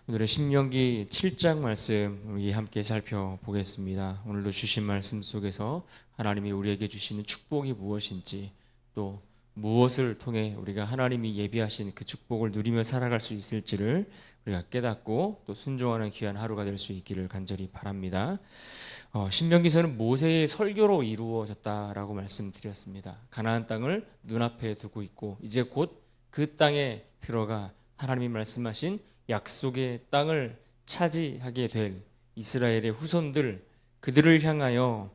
오늘은 신명기 7장 말씀 우리 함께 살펴보겠습니다. 오늘도 주신 말씀 속에서 하나님이 우리에게 주시는 축복이 무엇인지, 또 무엇을 통해 우리가 하나님이 예비하신 그 축복을 누리며 살아갈 수 있을지를 우리가 깨닫고 또 순종하는 귀한 하루가 될 수 있기를 간절히 바랍니다. 신명기서는 모세의 설교로 이루어졌다라고 말씀드렸습니다. 가나안 땅을 눈앞에 두고 있고 이제 곧 그 땅에 들어가 하나님이 말씀하신 약속의 땅을 차지하게 될 이스라엘의 후손들, 그들을 향하여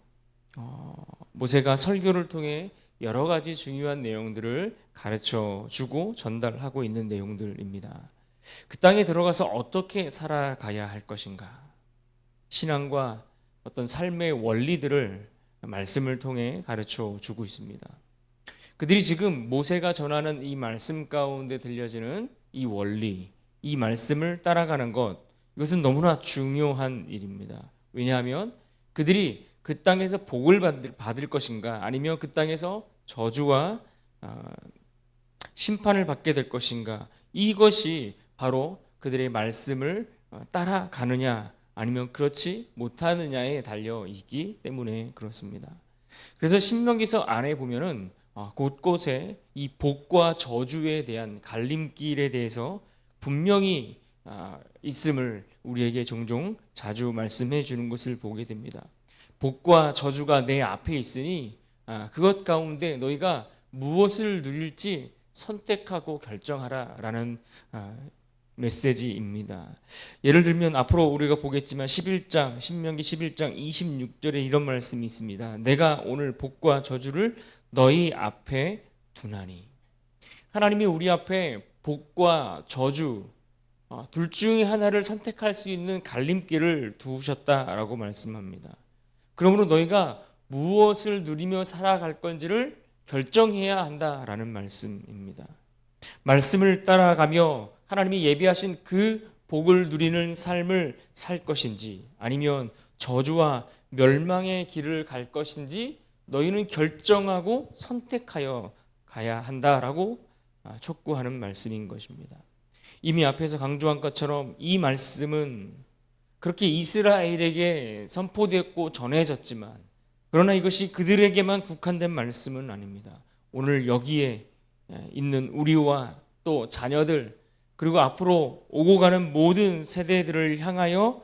모세가 설교를 통해 여러 가지 중요한 내용들을 가르쳐 주고 전달하고 있는 내용들입니다. 그 땅에 들어가서 어떻게 살아가야 할 것인가, 신앙과 어떤 삶의 원리들을 말씀을 통해 가르쳐 주고 있습니다. 그들이 지금 모세가 전하는 이 말씀 가운데 들려지는 이 원리, 이 말씀을 따라가는 것, 이것은 너무나 중요한 일입니다. 왜냐하면 그들이 그 땅에서 복을 받을 것인가, 아니면 그 땅에서 저주와 심판을 받게 될 것인가, 이것이 바로 그들의 말씀을 따라가느냐 아니면 그렇지 못하느냐에 달려 있기 때문에 그렇습니다. 그래서 신명기서 안에 보면은 곳곳에 이 복과 저주에 대한 갈림길에 대해서 분명히 있음을 우리에게 종종 자주 말씀해 주는 것을 보게 됩니다. 복과 저주가 내 앞에 있으니 그것 가운데 너희가 무엇을 누릴지 선택하고 결정하라라는 메시지입니다. 예를 들면 앞으로 우리가 보겠지만 신명기 11장 26절에 이런 말씀이 있습니다. 내가 오늘 복과 저주를 너희 앞에 두나니. 하나님이 우리 앞에 복과 저주 둘 중에 하나를 선택할 수 있는 갈림길을 두셨다라고 말씀합니다. 그러므로 너희가 무엇을 누리며 살아갈 건지를 결정해야 한다라는 말씀입니다. 말씀을 따라가며 하나님이 예비하신 그 복을 누리는 삶을 살 것인지, 아니면 저주와 멸망의 길을 갈 것인지 너희는 결정하고 선택하여 가야 한다라고 촉구하는 말씀인 것입니다. 이미 앞에서 강조한 것처럼 이 말씀은 그렇게 이스라엘에게 선포됐고 전해졌지만, 그러나 이것이 그들에게만 국한된 말씀은 아닙니다. 오늘 여기에 있는 우리와 또 자녀들, 그리고 앞으로 오고 가는 모든 세대들을 향하여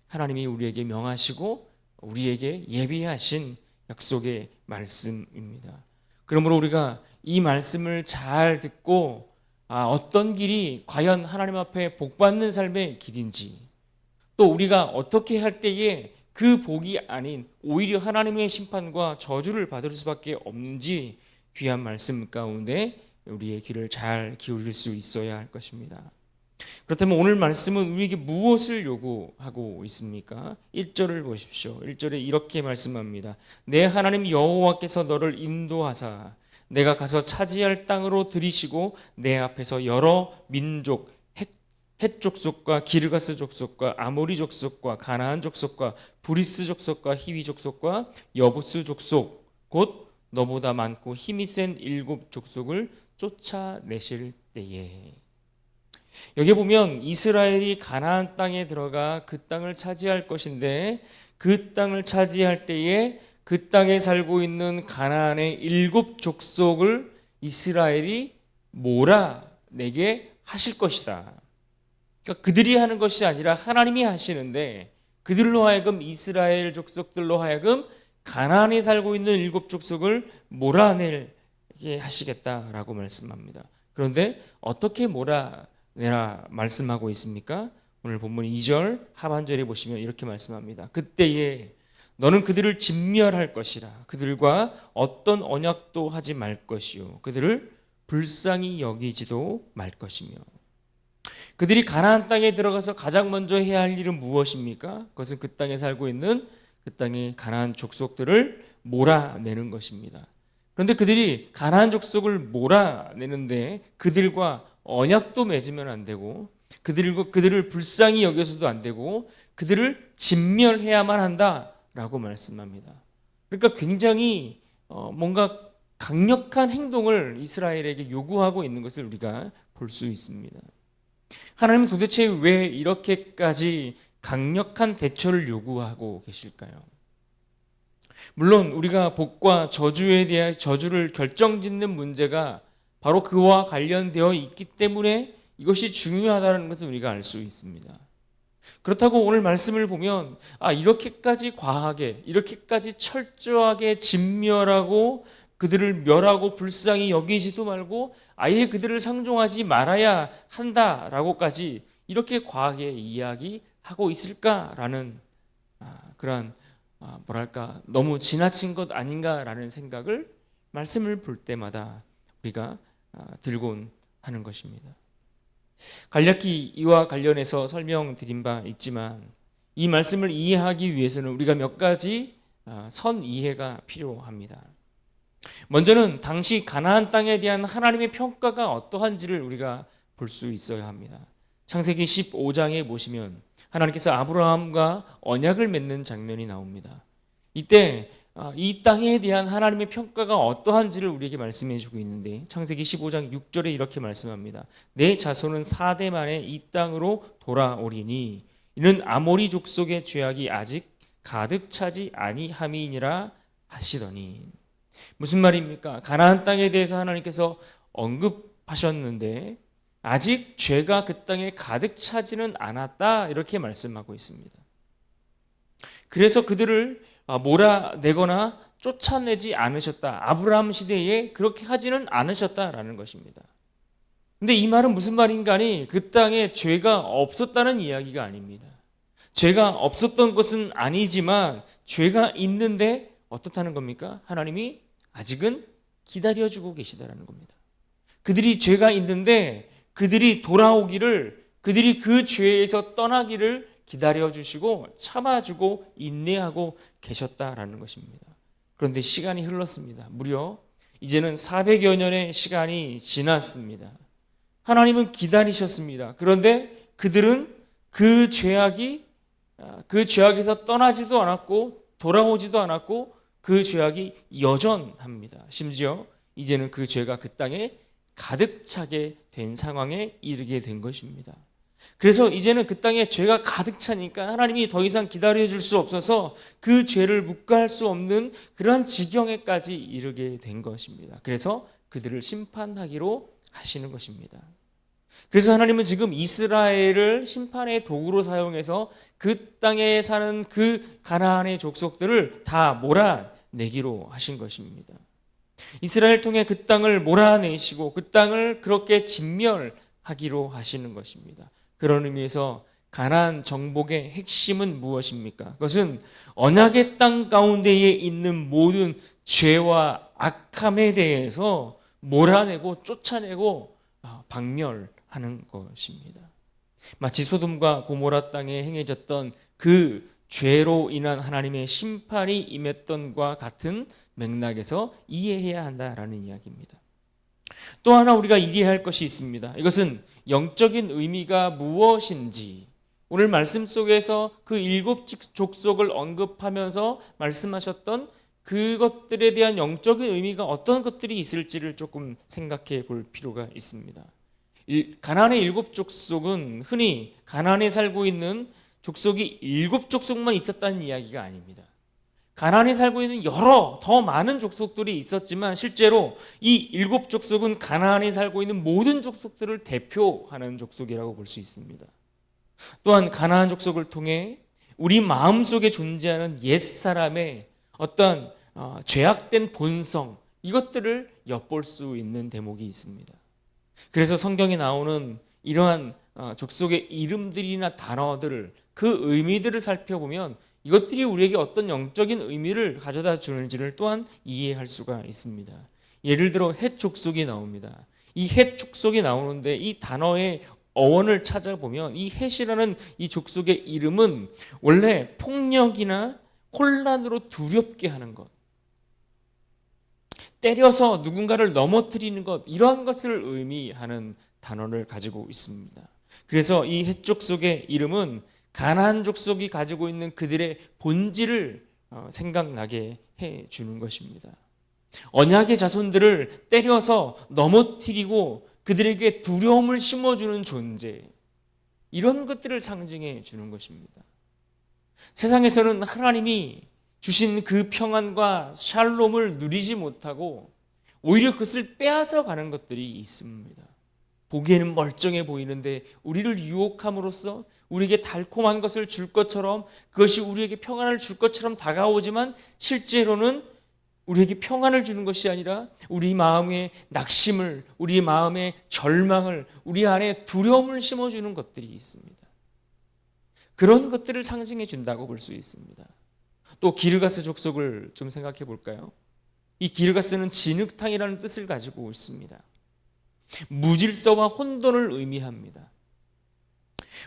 하나님이 우리에게 명하시고 우리에게 예비하신 약속의 말씀입니다. 그러므로 우리가 이 말씀을 잘 듣고 어떤 길이 과연 하나님 앞에 복받는 삶의 길인지, 또 우리가 어떻게 할 때에 그 복이 아닌 오히려 하나님의 심판과 저주를 받을 수밖에 없는지 귀한 말씀 가운데 우리의 귀를 잘 기울일 수 있어야 할 것입니다. 그렇다면 오늘 말씀은 우리에게 무엇을 요구하고 있습니까? 1절을 보십시오. 1절에 이렇게 말씀합니다. 내 하나님 여호와께서 너를 인도하사 내가 가서 차지할 땅으로 들이시고 내 앞에서 여러 민족, 헷 족속과 기르가스 족속과 아모리 족속과 가나안 족속과 브리스 족속과 히위 족속과 여부스 족속, 곧 너보다 많고 힘이 센 7 족속을 쫓아내실 때에. 여기 보면 이스라엘이 가나안 땅에 들어가 그 땅을 차지할 것인데, 그 땅을 차지할 때에 그 땅에 살고 있는 가나안의 7 족속을 이스라엘이 몰아내게 하실 것이다. 그러니까 그들이 하는 것이 아니라 하나님이 하시는데, 그들로 하여금 이스라엘 족속들로 하여금 가나안에 살고 있는 7 족속을 몰아내게 하시겠다라고 말씀합니다. 그런데 어떻게 몰아내라 말씀하고 있습니까? 오늘 본문 2절 하반절에 보시면 이렇게 말씀합니다. 그때에 너는 그들을 진멸할 것이라. 그들과 어떤 언약도 하지 말 것이요 그들을 불쌍히 여기지도 말 것이며. 그들이 가나안 땅에 들어가서 가장 먼저 해야 할 일은 무엇입니까? 그것은 그 땅에 살고 있는 그 땅의 가나안 족속들을 몰아내는 것입니다. 그런데 그들이 가나안 족속을 몰아내는데 그들과 언약도 맺으면 안 되고, 그들을 불쌍히 여겨서도 안 되고, 그들을 진멸해야만 한다라고 말씀합니다. 그러니까 굉장히 뭔가 강력한 행동을 이스라엘에게 요구하고 있는 것을 우리가 볼 수 있습니다. 하나님은 도대체 왜 이렇게까지 강력한 대처를 요구하고 계실까요? 물론 우리가 복과 저주에 대한 저주를 결정짓는 문제가 바로 그와 관련되어 있기 때문에 이것이 중요하다는 것을 우리가 알 수 있습니다. 그렇다고 오늘 말씀을 보면 이렇게까지 과하게 이렇게까지 철저하게 진멸하고 그들을 멸하고 불쌍히 여기지도 말고 아예 그들을 상종하지 말아야 한다라고까지 이렇게 과하게 이야기하고 있을까라는 그러한 너무 지나친 것 아닌가라는 생각을 말씀을 볼 때마다 우리가 들곤 하는 것입니다. 간략히 이와 관련해서 설명드린 바 있지만 이 말씀을 이해하기 위해서는 우리가 몇 가지 선 이해가 필요합니다. 먼저는 당시 가나안 땅에 대한 하나님의 평가가 어떠한지를 우리가 볼 수 있어야 합니다. 창세기 15장에 보시면 하나님께서 아브라함과 언약을 맺는 장면이 나옵니다. 이때 이 땅에 대한 하나님의 평가가 어떠한지를 우리에게 말씀해 주고 있는데 창세기 15장 6절에 이렇게 말씀합니다. 내 자손은 4대 만에 이 땅으로 돌아오리니 이는 아모리 족속의 죄악이 아직 가득 차지 아니함이니라 하시더니. 무슨 말입니까? 가나안 땅에 대해서 하나님께서 언급하셨는데 아직 죄가 그 땅에 가득 차지는 않았다 이렇게 말씀하고 있습니다. 그래서 그들을 몰아내거나 쫓아내지 않으셨다. 아브라함 시대에 그렇게 하지는 않으셨다라는 것입니다. 근데 이 말은 무슨 말인가 하니 그 땅에 죄가 없었다는 이야기가 아닙니다. 죄가 없었던 것은 아니지만 죄가 있는데 어떻다는 겁니까? 하나님이 아직은 기다려주고 계시다라는 겁니다. 그들이 죄가 있는데 그들이 돌아오기를, 그들이 그 죄에서 떠나기를 기다려주시고 참아주고 인내하고 계셨다라는 것입니다. 그런데 시간이 흘렀습니다. 무려 이제는 400여 년의 시간이 지났습니다. 하나님은 기다리셨습니다. 그런데 그들은 그 죄악에서 떠나지도 않았고 돌아오지도 않았고 그 죄악이 여전합니다. 심지어 이제는 그 죄가 그 땅에 가득 차게 된 상황에 이르게 된 것입니다. 그래서 이제는 그 땅에 죄가 가득 차니까 하나님이 더 이상 기다려줄 수 없어서 그 죄를 묵과할 수 없는 그러한 지경에까지 이르게 된 것입니다. 그래서 그들을 심판하기로 하시는 것입니다. 그래서 하나님은 지금 이스라엘을 심판의 도구로 사용해서 그 땅에 사는 그 가나안의 족속들을 다 몰아내기로 하신 것입니다. 이스라엘 통해 그 땅을 몰아내시고 그 땅을 그렇게 진멸하기로 하시는 것입니다. 그런 의미에서 가나안 정복의 핵심은 무엇입니까? 그것은 언약의 땅 가운데에 있는 모든 죄와 악함에 대해서 몰아내고 쫓아내고 박멸하는 것입니다. 마치 소돔과 고모라 땅에 행해졌던 그 죄로 인한 하나님의 심판이 임했던과 같은 맥락에서 이해해야 한다라는 이야기입니다. 또 하나 우리가 이해할 것이 있습니다. 이것은 영적인 의미가 무엇인지 오늘 말씀 속에서 그 7족속을 언급하면서 말씀하셨던 그것들에 대한 영적인 의미가 어떤 것들이 있을지를 조금 생각해 볼 필요가 있습니다. 가나안의 7족속은 흔히 가나안에 살고 있는 족속이 7족속만 있었다는 이야기가 아닙니다. 가나안에 살고 있는 여러 더 많은 족속들이 있었지만 실제로 이 7족속은 가나안에 살고 있는 모든 족속들을 대표하는 족속이라고 볼 수 있습니다. 또한 가나안 족속을 통해 우리 마음속에 존재하는 옛사람의 어떤 죄악된 본성 이것들을 엿볼 수 있는 대목이 있습니다. 그래서 성경에 나오는 이러한 족속의 이름들이나 단어들을 그 의미들을 살펴보면 이것들이 우리에게 어떤 영적인 의미를 가져다 주는지를 또한 이해할 수가 있습니다. 예를 들어 헷 족속이 나옵니다. 이 헷 족속이 나오는데 이 단어의 어원을 찾아보면 이 헷이라는 이 족속의 이름은 원래 폭력이나 혼란으로 두렵게 하는 것, 때려서 누군가를 넘어뜨리는 것 이러한 것을 의미하는 단어를 가지고 있습니다. 그래서 이 헷 족속의 이름은 가나안 족속이 가지고 있는 그들의 본질을 생각나게 해주는 것입니다. 언약의 자손들을 때려서 넘어뜨리고 그들에게 두려움을 심어주는 존재, 이런 것들을 상징해 주는 것입니다. 세상에서는 하나님이 주신 그 평안과 샬롬을 누리지 못하고 오히려 그것을 빼앗아 가는 것들이 있습니다. 보기에는 멀쩡해 보이는데 우리를 유혹함으로써 우리에게 달콤한 것을 줄 것처럼, 그것이 우리에게 평안을 줄 것처럼 다가오지만 실제로는 우리에게 평안을 주는 것이 아니라 우리 마음에 낙심을, 우리 마음에 절망을, 우리 안에 두려움을 심어주는 것들이 있습니다. 그런 것들을 상징해 준다고 볼 수 있습니다. 또 기르가스 족속을 좀 생각해 볼까요? 이 기르가스는 진흙탕이라는 뜻을 가지고 있습니다. 무질서와 혼돈을 의미합니다.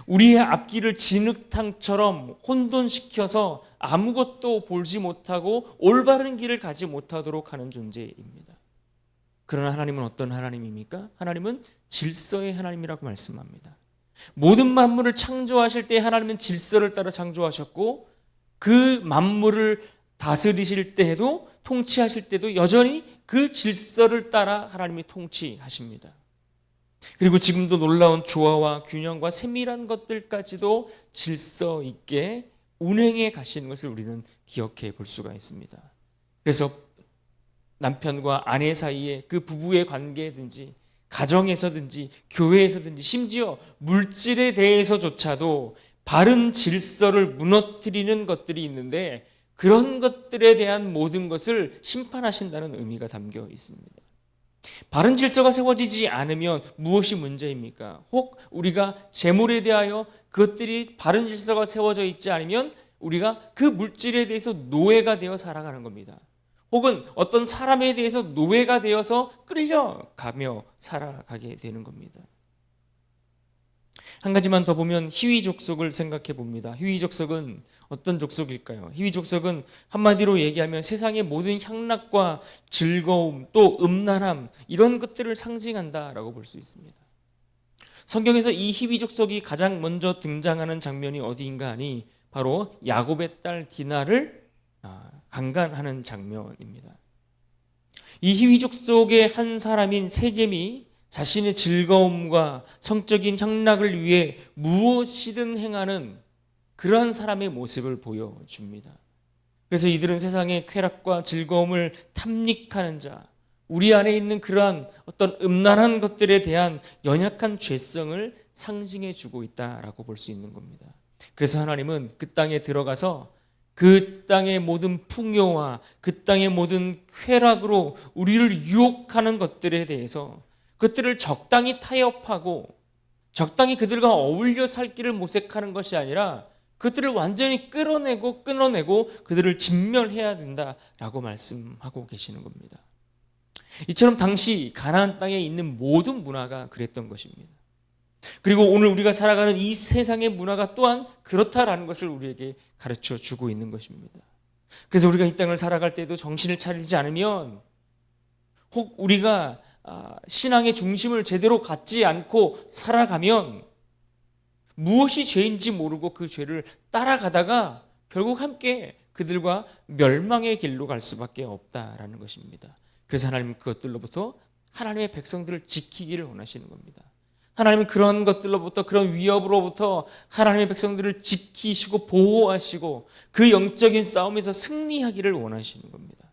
우리의 앞길을 진흙탕처럼 혼돈시켜서 아무것도 보지 못하고 올바른 길을 가지 못하도록 하는 존재입니다. 그러나 하나님은 어떤 하나님입니까? 하나님은 질서의 하나님이라고 말씀합니다. 모든 만물을 창조하실 때 하나님은 질서를 따라 창조하셨고, 그 만물을 다스리실 때에도, 통치하실 때도 여전히 그 질서를 따라 하나님이 통치하십니다. 그리고 지금도 놀라운 조화와 균형과 세밀한 것들까지도 질서 있게 운행해 가시는 것을 우리는 기억해 볼 수가 있습니다. 그래서 남편과 아내 사이에 그 부부의 관계든지 가정에서든지 교회에서든지 심지어 물질에 대해서조차도 바른 질서를 무너뜨리는 것들이 있는데, 그런 것들에 대한 모든 것을 심판하신다는 의미가 담겨 있습니다. 바른 질서가 세워지지 않으면 무엇이 문제입니까? 혹 우리가 재물에 대하여 그것들이 바른 질서가 세워져 있지 않으면 우리가 그 물질에 대해서 노예가 되어 살아가는 겁니다. 혹은 어떤 사람에 대해서 노예가 되어서 끌려가며 살아가게 되는 겁니다. 한 가지만 더 보면 히위 족속을 생각해 봅니다. 히위 족속은 어떤 족속일까요? 히위 족속은 한마디로 얘기하면 세상의 모든 향락과 즐거움, 또 음란함, 이런 것들을 상징한다라고 볼 수 있습니다. 성경에서 이 히위 족속이 가장 먼저 등장하는 장면이 어디인가 하니 바로 야곱의 딸 디나를 강간하는 장면입니다. 이 히위 족속의 한 사람인 세겜이 자신의 즐거움과 성적인 향락을 위해 무엇이든 행하는 그러한 사람의 모습을 보여줍니다. 그래서 이들은 세상의 쾌락과 즐거움을 탐닉하는 자, 우리 안에 있는 그러한 어떤 음란한 것들에 대한 연약한 죄성을 상징해 주고 있다라고 볼 수 있는 겁니다. 그래서 하나님은 그 땅에 들어가서 그 땅의 모든 풍요와 그 땅의 모든 쾌락으로 우리를 유혹하는 것들에 대해서 그것들을 적당히 타협하고 적당히 그들과 어울려 살 길을 모색하는 것이 아니라 그들을 완전히 끌어내고 끊어내고 그들을 진멸해야 된다라고 말씀하고 계시는 겁니다. 이처럼 당시 가나안 땅에 있는 모든 문화가 그랬던 것입니다. 그리고 오늘 우리가 살아가는 이 세상의 문화가 또한 그렇다라는 것을 우리에게 가르쳐 주고 있는 것입니다. 그래서 우리가 이 땅을 살아갈 때도 정신을 차리지 않으면, 혹 우리가 신앙의 중심을 제대로 갖지 않고 살아가면 무엇이 죄인지 모르고 그 죄를 따라가다가 결국 함께 그들과 멸망의 길로 갈 수밖에 없다라는 것입니다. 그래서 하나님은 그것들로부터 하나님의 백성들을 지키기를 원하시는 겁니다. 하나님은 그런 것들로부터, 그런 위협으로부터 하나님의 백성들을 지키시고 보호하시고 그 영적인 싸움에서 승리하기를 원하시는 겁니다.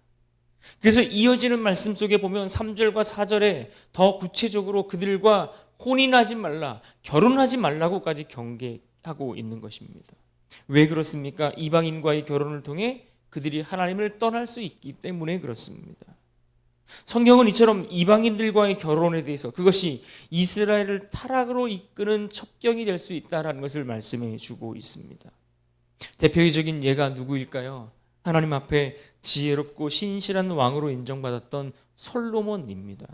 그래서 이어지는 말씀 속에 보면 3절과 4절에 더 구체적으로 그들과 혼인하지 말라, 결혼하지 말라고까지 경계하고 있는 것입니다. 왜 그렇습니까? 이방인과의 결혼을 통해 그들이 하나님을 떠날 수 있기 때문에 그렇습니다. 성경은 이처럼 이방인들과의 결혼에 대해서 그것이 이스라엘을 타락으로 이끄는 첩경이 될 수 있다는 것을 말씀해 주고 있습니다. 대표적인 예가 누구일까요? 하나님 앞에 지혜롭고 신실한 왕으로 인정받았던 솔로몬입니다.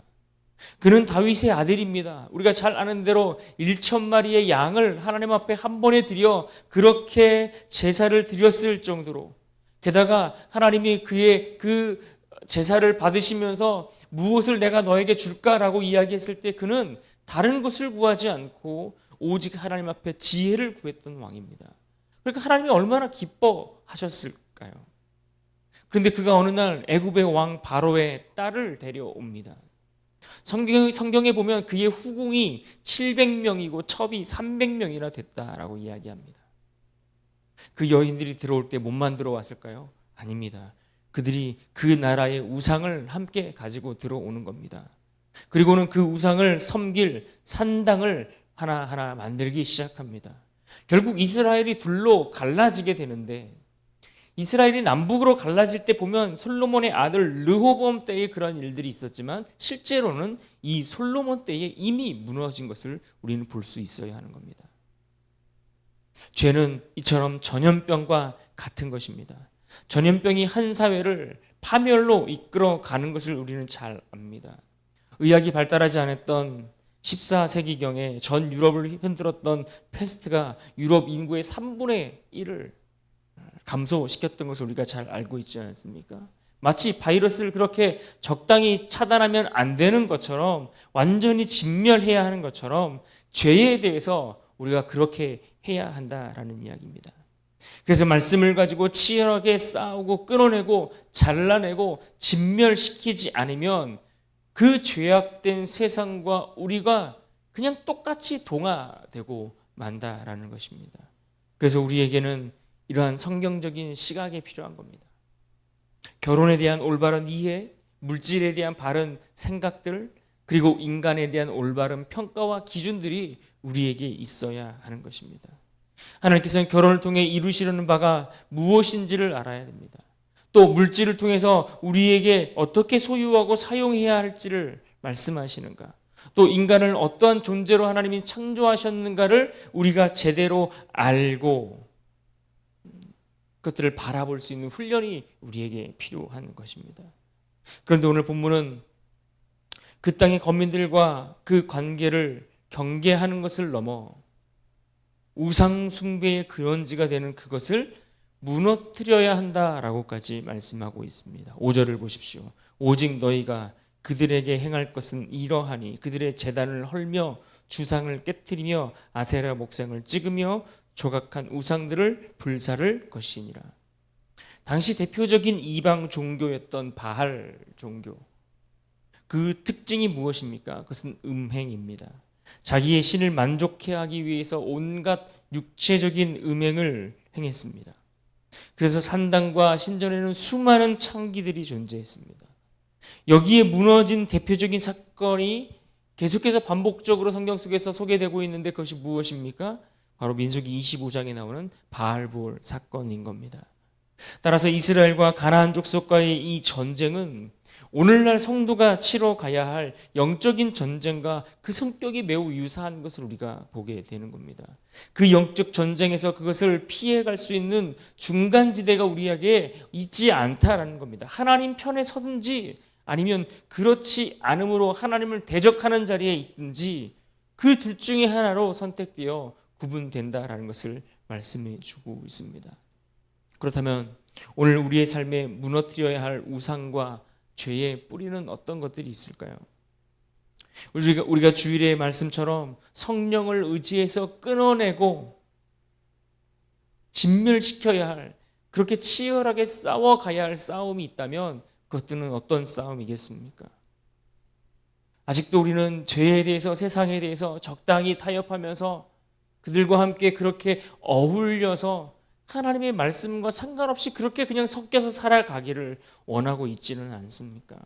그는 다윗의 아들입니다. 우리가 잘 아는 대로 1,000마리의 양을 하나님 앞에 한 번에 드려 그렇게 제사를 드렸을 정도로, 게다가 하나님이 그의 그 제사를 받으시면서 무엇을 내가 너에게 줄까라고 이야기했을 때 그는 다른 것을 구하지 않고 오직 하나님 앞에 지혜를 구했던 왕입니다. 그러니까 하나님이 얼마나 기뻐하셨을까요? 그런데 그가 어느 날 애굽의 왕 바로의 딸을 데려옵니다. 성경에 보면 그의 후궁이 700명이고 첩이 300명이나 됐다라고 이야기합니다. 그 여인들이 들어올 때 몸만 들어왔을까요? 아닙니다. 그들이 그 나라의 우상을 함께 가지고 들어오는 겁니다. 그리고는 그 우상을 섬길 산당을 하나하나 만들기 시작합니다. 결국 이스라엘이 둘로 갈라지게 되는데, 이스라엘이 남북으로 갈라질 때 보면 솔로몬의 아들 르호보암 때에 그런 일들이 있었지만 실제로는 이 솔로몬 때에 이미 무너진 것을 우리는 볼 수 있어야 하는 겁니다. 죄는 이처럼 전염병과 같은 것입니다. 전염병이 한 사회를 파멸로 이끌어 가는 것을 우리는 잘 압니다. 의학이 발달하지 않았던 14세기경에 전 유럽을 흔들었던 패스트가 유럽 인구의 3분의 1을 감소시켰던 것을 우리가 잘 알고 있지 않습니까? 마치 바이러스를 그렇게 적당히 차단하면 안 되는 것처럼, 완전히 진멸해야 하는 것처럼 죄에 대해서 우리가 그렇게 해야 한다라는 이야기입니다. 그래서 말씀을 가지고 치열하게 싸우고 끊어내고 잘라내고 진멸시키지 않으면 그 죄악된 세상과 우리가 그냥 똑같이 동화되고 만다라는 것입니다. 그래서 우리에게는 이러한 성경적인 시각이 필요한 겁니다. 결혼에 대한 올바른 이해, 물질에 대한 바른 생각들, 그리고 인간에 대한 올바른 평가와 기준들이 우리에게 있어야 하는 것입니다. 하나님께서는 결혼을 통해 이루시려는 바가 무엇인지를 알아야 됩니다. 또 물질을 통해서 우리에게 어떻게 소유하고 사용해야 할지를 말씀하시는가, 또 인간을 어떠한 존재로 하나님이 창조하셨는가를 우리가 제대로 알고 그것들을 바라볼 수 있는 훈련이 우리에게 필요한 것입니다. 그런데 오늘 본문은 그 땅의 거민들과 그 관계를 경계하는 것을 넘어 우상 숭배의 근원지가 되는 그것을 무너뜨려야 한다라고까지 말씀하고 있습니다. 5절을 보십시오. 오직 너희가 그들에게 행할 것은 이러하니 그들의 제단을 헐며 주상을 깨트리며 아세라 목상을 찍으며 조각한 우상들을 불사를 것이니라. 당시 대표적인 이방 종교였던 바할 종교, 그 특징이 무엇입니까? 그것은 음행입니다. 자기의 신을 만족해 하기 위해서 온갖 육체적인 음행을 행했습니다. 그래서 산당과 신전에는 수많은 창기들이 존재했습니다. 여기에 무너진 대표적인 사건이 계속해서 반복적으로 성경 속에서 소개되고 있는데 그것이 무엇입니까? 바로 민수기 25장에 나오는 바알부올 사건인 겁니다. 따라서 이스라엘과 가나안 족속과의 이 전쟁은 오늘날 성도가 치러 가야 할 영적인 전쟁과 그 성격이 매우 유사한 것을 우리가 보게 되는 겁니다. 그 영적 전쟁에서 그것을 피해갈 수 있는 중간지대가 우리에게 있지 않다라는 겁니다. 하나님 편에 서든지 아니면 그렇지 않음으로 하나님을 대적하는 자리에 있든지 그 둘 중에 하나로 선택되어 구분된다라는 것을 말씀해 주고 있습니다. 그렇다면 오늘 우리의 삶에 무너뜨려야 할 우상과 죄의 뿌리는 어떤 것들이 있을까요? 우리가 주일의 말씀처럼 성령을 의지해서 끊어내고 진멸시켜야 할, 그렇게 치열하게 싸워가야 할 싸움이 있다면 그것들은 어떤 싸움이겠습니까? 아직도 우리는 죄에 대해서, 세상에 대해서 적당히 타협하면서 그들과 함께 그렇게 어울려서 하나님의 말씀과 상관없이 그렇게 그냥 섞여서 살아가기를 원하고 있지는 않습니까?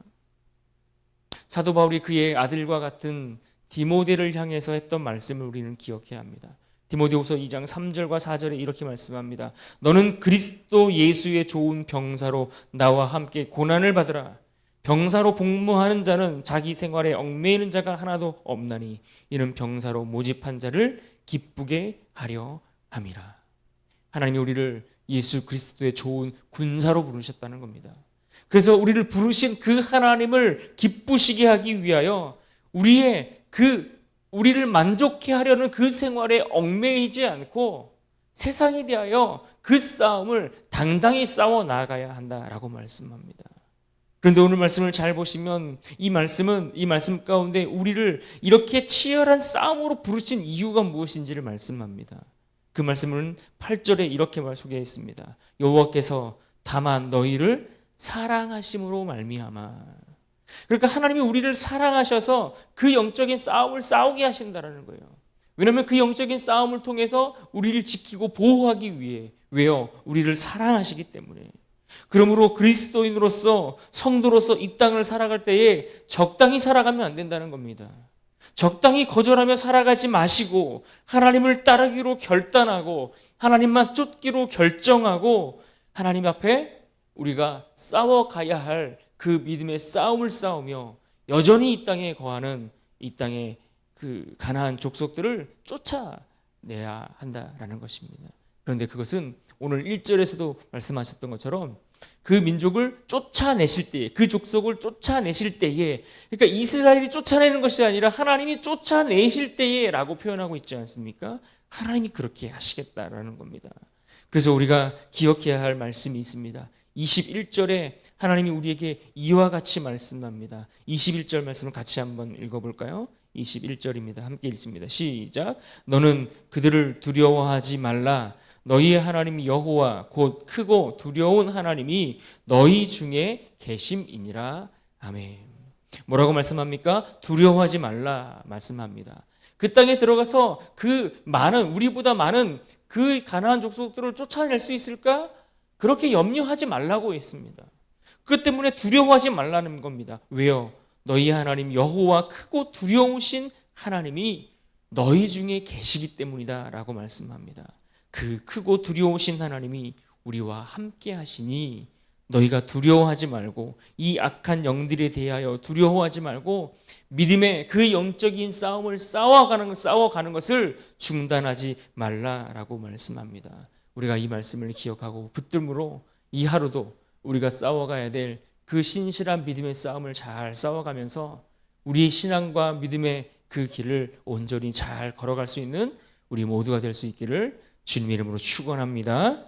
사도 바울이 그의 아들과 같은 디모데를 향해서 했던 말씀을 우리는 기억해야 합니다. 디모데후서 2장 3절과 4절에 이렇게 말씀합니다. 너는 그리스도 예수의 좋은 병사로 나와 함께 고난을 받으라. 병사로 복무하는 자는 자기 생활에 얽매이는 자가 하나도 없나니 이는 병사로 모집한 자를 기쁘게 하려 함이라. 하나님이 우리를 예수 그리스도의 좋은 군사로 부르셨다는 겁니다. 그래서 우리를 부르신 그 하나님을 기쁘시게 하기 위하여 우리를 만족해 하려는 그 생활에 얽매이지 않고 세상에 대하여 그 싸움을 당당히 싸워 나가야 한다라고 말씀합니다. 그런데 오늘 말씀을 잘 보시면 이 말씀 가운데 우리를 이렇게 치열한 싸움으로 부르신 이유가 무엇인지를 말씀합니다. 그 말씀은 8절에 이렇게 소개했습니다. 여호와께서 다만 너희를 사랑하심으로 말미암아. 그러니까 하나님이 우리를 사랑하셔서 그 영적인 싸움을 싸우게 하신다라는 거예요. 왜냐하면 그 영적인 싸움을 통해서 우리를 지키고 보호하기 위해, 왜요? 우리를 사랑하시기 때문에. 그러므로 그리스도인으로서, 성도로서 이 땅을 살아갈 때에 적당히 살아가면 안 된다는 겁니다. 적당히 거절하며 살아가지 마시고 하나님을 따르기로 결단하고 하나님만 쫓기로 결정하고 하나님 앞에 우리가 싸워가야 할 그 믿음의 싸움을 싸우며 여전히 이 땅에 거하는, 이 땅의 그 가나안 족속들을 쫓아내야 한다라는 것입니다. 그런데 그것은 오늘 1절에서도 말씀하셨던 것처럼 그 민족을 쫓아내실 때에, 그 족속을 쫓아내실 때에, 그러니까 이스라엘이 쫓아내는 것이 아니라 하나님이 쫓아내실 때에 라고 표현하고 있지 않습니까? 하나님이 그렇게 하시겠다라는 겁니다. 그래서 우리가 기억해야 할 말씀이 있습니다. 21절에 하나님이 우리에게 이와 같이 말씀합니다. 21절 말씀을 같이 한번 읽어볼까요? 21절입니다. 함께 읽습니다. 시작. 너는 그들을 두려워하지 말라. 너희의 하나님 여호와 곧 크고 두려운 하나님이 너희 중에 계심이니라. 아멘. 뭐라고 말씀합니까? 두려워하지 말라 말씀합니다. 그 땅에 들어가서 그 많은, 우리보다 많은 그 가나안 족속들을 쫓아낼 수 있을까? 그렇게 염려하지 말라고 했습니다. 그 때문에 두려워하지 말라는 겁니다. 왜요? 너희 하나님 여호와 크고 두려우신 하나님이 너희 중에 계시기 때문이다 라고 말씀합니다. 그 크고 두려우신 하나님이 우리와 함께 하시니 너희가 두려워하지 말고, 이 악한 영들에 대하여 두려워하지 말고 믿음의 그 영적인 싸움을 싸워가는 것을 중단하지 말라라고 말씀합니다. 우리가 이 말씀을 기억하고 붙들므로 이 하루도 우리가 싸워가야 될 그 신실한 믿음의 싸움을 잘 싸워가면서 우리의 신앙과 믿음의 그 길을 온전히 잘 걸어갈 수 있는 우리 모두가 될 수 있기를 주님 이름으로 축원합니다.